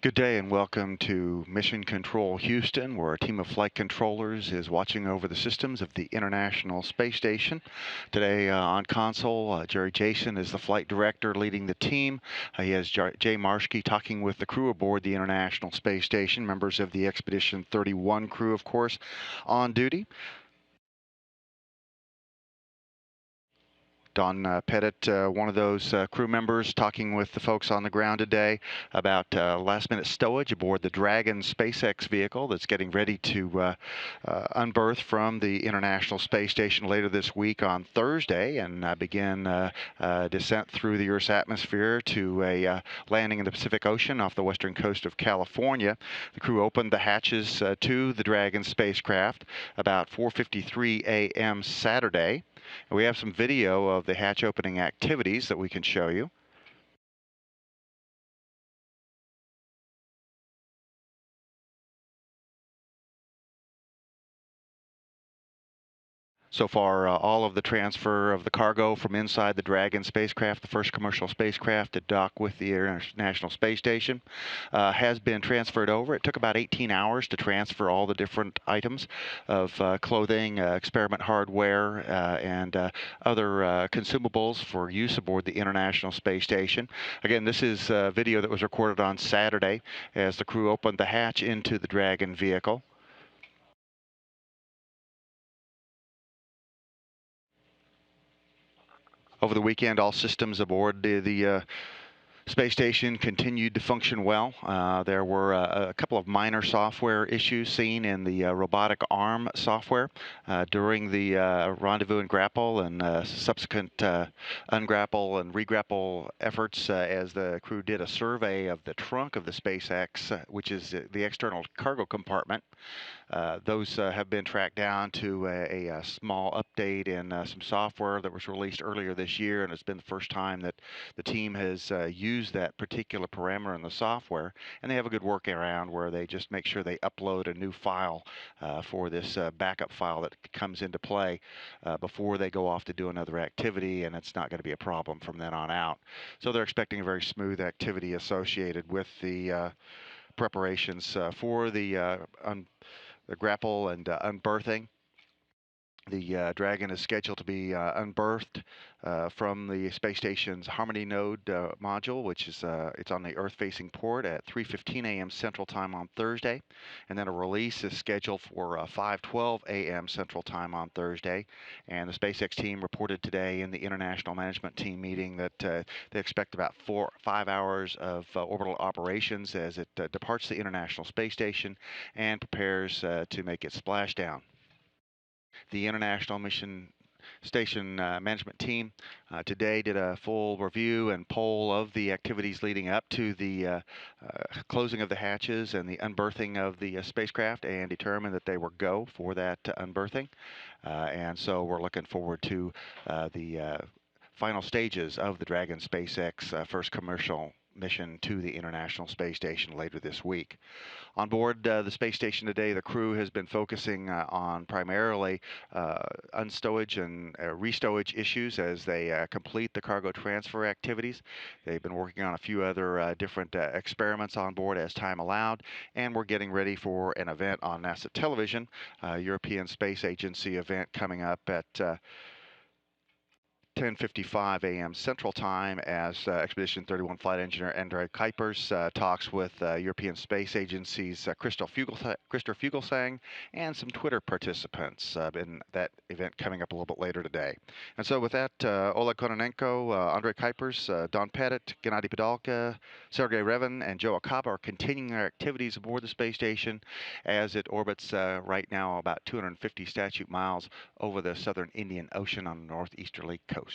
Good day and welcome to Mission Control Houston, where a team of flight controllers is watching over the systems of the International Space Station. Today on console, Jerry Jason is the flight director leading the team. He has Jay Marshke talking with the crew aboard the International Space Station, members of the Expedition 31 crew, of course, on duty. Don Pettit, one of those crew members, talking with the folks on the ground today about last-minute stowage aboard the Dragon SpaceX vehicle that's getting ready to unberth from the International Space Station later this week on Thursday and begin descent through the Earth's atmosphere to a landing in the Pacific Ocean off the western coast of California. The crew opened the hatches to the Dragon spacecraft about 4:53 a.m. Saturday. We have some video of the hatch opening activities that we can show you. So far, all of the transfer of the cargo from inside the Dragon spacecraft, the first commercial spacecraft to dock with the International Space Station, has been transferred over. It took about 18 hours to transfer all the different items of clothing, experiment hardware, and other consumables for use aboard the International Space Station. Again, this is video that was recorded on Saturday as the crew opened the hatch into the Dragon vehicle. Over the weekend, all systems aboard the space station continued to function well. There were a couple of minor software issues seen in the robotic arm software during the rendezvous and grapple and subsequent ungrapple and regrapple efforts as the crew did a survey of the trunk of the SpaceX, which is the external cargo compartment. Those have been tracked down to a small update in some software that was released earlier this year, and it's been the first time that the team has used that particular parameter in the software. And they have a good workaround where they just make sure they upload a new file for this backup file that comes into play before they go off to do another activity, and it's not going to be a problem from then on out. So they're expecting a very smooth activity associated with the preparations for the grapple and unberthing. The Dragon is scheduled to be unberthed from the space station's Harmony node module, which is it's on the Earth-facing port at 3:15 a.m. Central Time on Thursday, and then a release is scheduled for 5:12 a.m. Central Time on Thursday. And the SpaceX team reported today in the International Management Team meeting that they expect about 5 hours of orbital operations as it departs the International Space Station and prepares to make its splashdown. The International Mission Station management team today did a full review and poll of the activities leading up to the closing of the hatches and the unberthing of the spacecraft, and determined that they were go for that unberthing. And so we're looking forward to the final stages of the Dragon SpaceX first commercial mission to the International Space Station later this week. On board the space station today, the crew has been focusing on primarily unstowage and restowage issues as they complete the cargo transfer activities. They've been working on a few other different experiments on board as time allowed, and we're getting ready for an event on NASA television, European Space Agency event coming up at 10:55 a.m. Central Time as Expedition 31 flight engineer Andrei Kuipers talks with European Space Agency's Christopher Fugelsang and some Twitter participants in that event coming up a little bit later today. And so with that, Oleg Kononenko, Andrei Kuipers, Don Pettit, Gennady Padalka, Sergei Revin, and Joe Acaba are continuing their activities aboard the space station as it orbits right now about 250 statute miles over the southern Indian Ocean on the northeasterly coast.